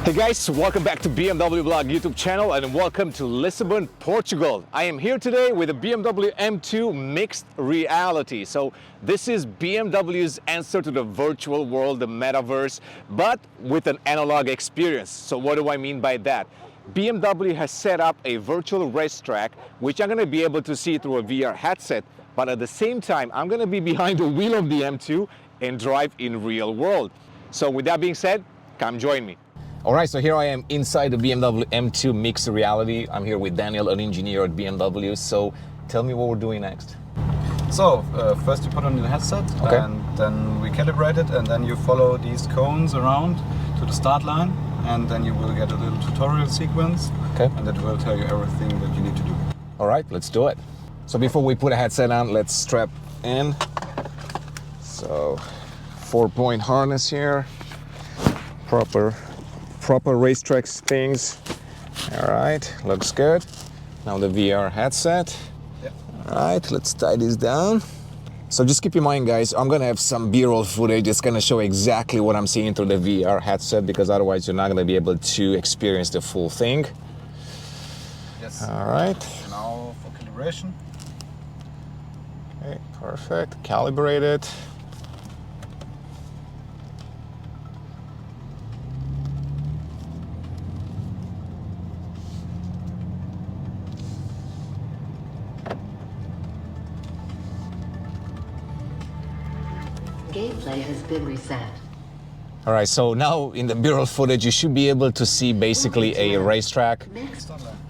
Hey guys, welcome back to BMW Vlog YouTube channel and welcome to Lisbon, Portugal. I am here today with a BMW M2 mixed reality. So this is BMW's answer to the virtual world, the metaverse, but with an analog experience. So what do I mean by that? BMW has set up a virtual racetrack, which I'm going to be able to see through a VR headset, but at the same time, I'm going to be behind the wheel of the M2 and drive in real world. So with that being said, come join me. All right, so here I am inside the BMW M2 mixed reality. I'm here with Daniel, an engineer at BMW. So tell me what we're doing next. So first you put on the headset, okay, and then we calibrate it, and then you follow these cones around to the start line, and then you will get a little tutorial sequence, okay, and that will tell you everything that you need to do. All right, let's do it. So before we put a headset on, let's strap in. So 4-point harness here, proper racetrack things. All right, looks good. Now the VR headset. Yeah. All right, let's tie this down. So just keep in mind, guys, I'm gonna have some B-roll footage. It's gonna show exactly what I'm seeing through the VR headset, because otherwise you're not gonna be able to experience the full thing. Yes. All right. Now for calibration. Okay, perfect. Calibrate it. Gameplay has been reset. All right, so now in the B-roll footage, you should be able to see basically a racetrack.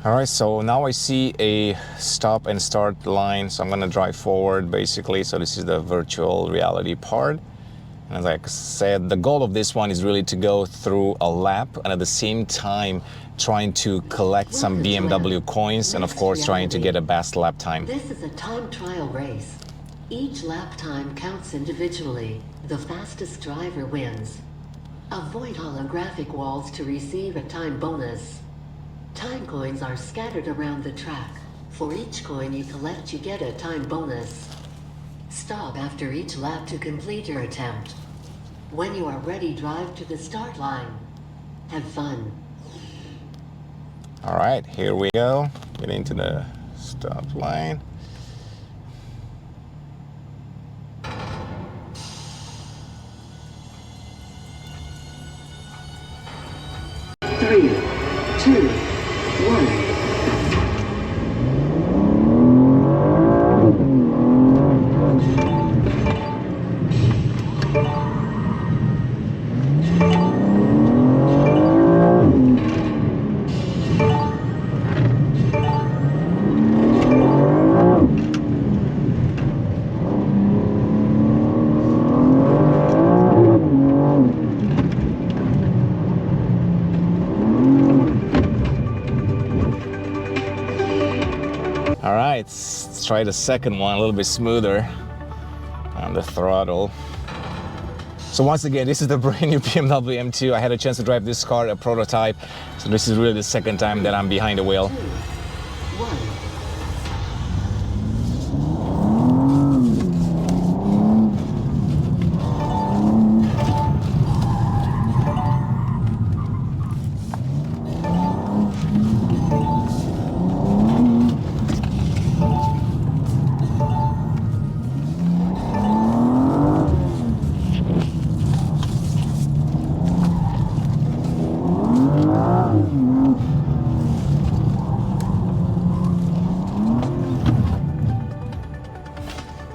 All right, so now I see a stop and start line. So I'm gonna drive forward basically. So this is the virtual reality part. And as I said, the goal of this one is really to go through a lap and at the same time trying to collect some BMW coins and of course trying to get a best lap time. This is a time trial race. Each lap time counts individually. The fastest driver wins. Avoid holographic walls to receive a time bonus. Time coins are scattered around the track. For each coin you collect, you get a time bonus. Stop after each lap to complete your attempt. When you are ready, drive to the start line. Have fun. All right, here we go. Get into the stop line. Three, two, one. All right, let's try the second one, a little bit smoother on the throttle. So once again, this is the brand new BMW M2. I had a chance to drive this car, a prototype. So this is really the second time that I'm behind the wheel.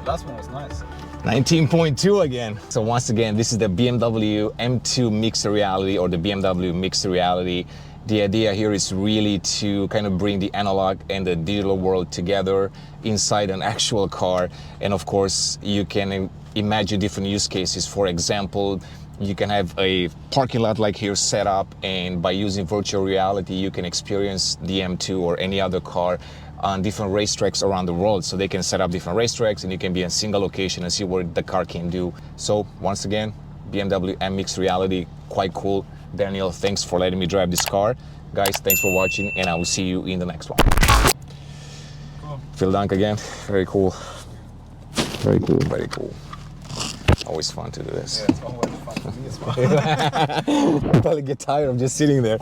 Last one was nice. 19.2 again. So once again, this is the BMW M2 mixed reality, or the BMW mixed reality. The idea here is really to kind of bring the analog and the digital world together inside an actual car. And of course, you can imagine different use cases. For example, you can have a parking lot like here set up, and by using virtual reality, you can experience the M2 or any other car on different racetracks around the world. So they can set up different racetracks and you can be in a single location and see what the car can do. So once again, BMW M mixed reality, quite cool. Daniel, thanks for letting me drive this car. Guys, thanks for watching, and I will see you in the next one. Cool. Vielen Dank again. Very cool. Very cool, very cool. Always fun to do this. Yeah, it's always fun for me as well. You probably get tired of just sitting there.